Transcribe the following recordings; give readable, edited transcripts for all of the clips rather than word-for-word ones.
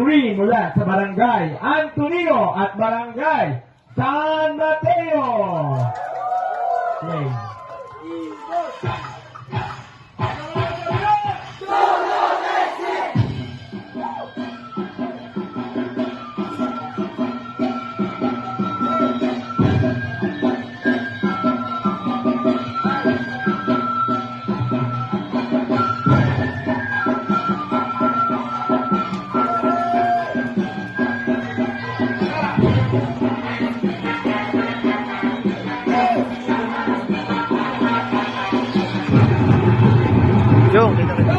3 mula sa Barangay Antonio at Barangay San Mateo. Okay. Yung, kita kita.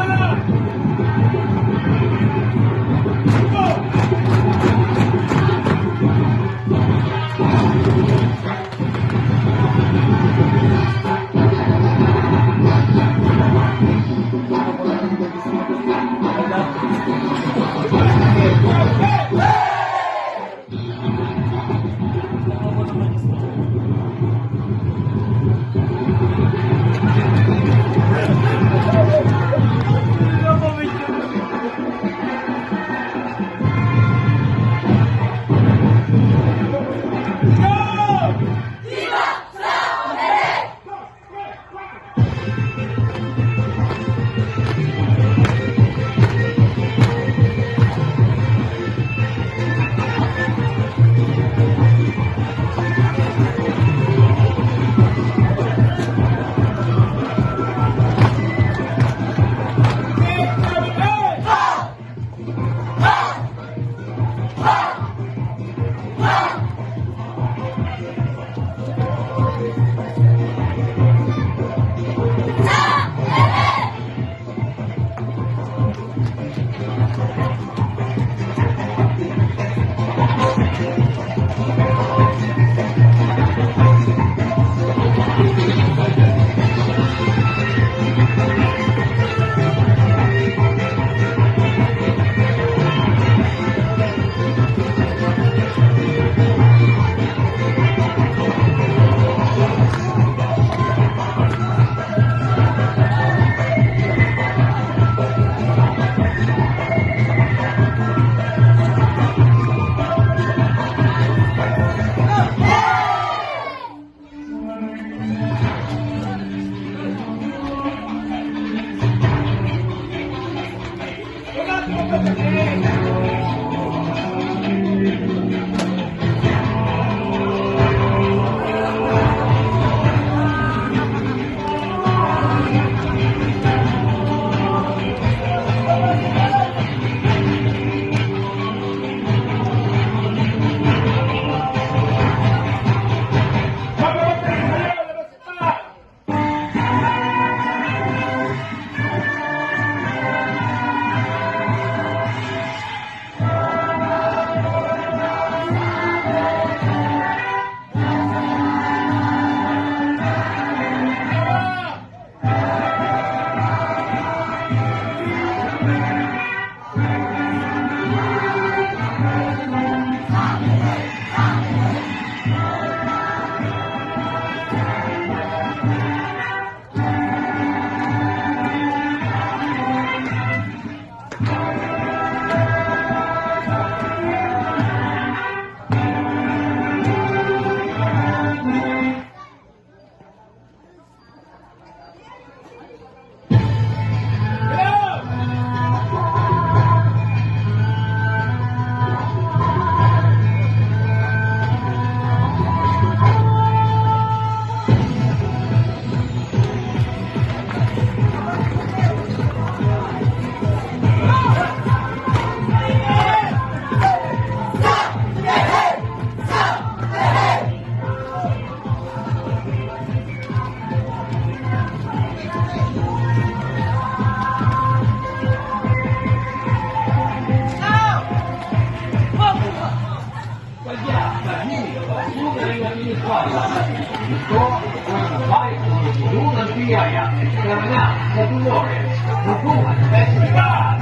Ito ang bahay ng ng biyaya karena sa Dolores, Dugungan Festival.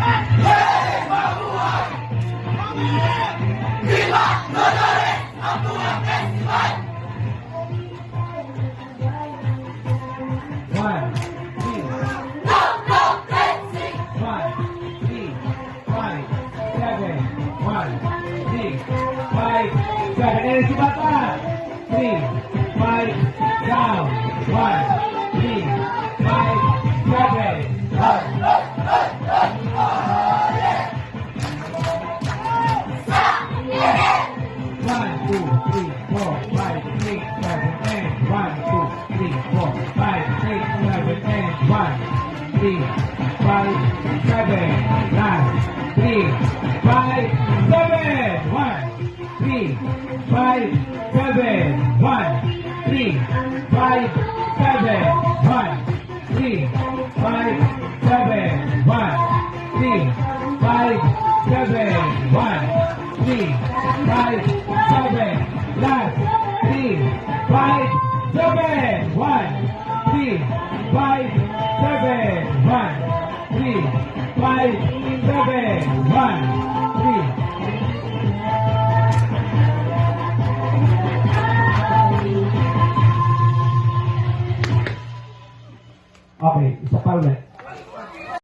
Viva Dolores! Ang Dugungan Festival! 1, 2, 1, 3, 5, 7, 1, 3, 5, 7. Energy bata. 3, 5, down. 1, 3, 5, last 3, 5, 7, 1, 3, 5, 7, 1, 3, 5, 7, 1, 3. Okay, isa pa ulit.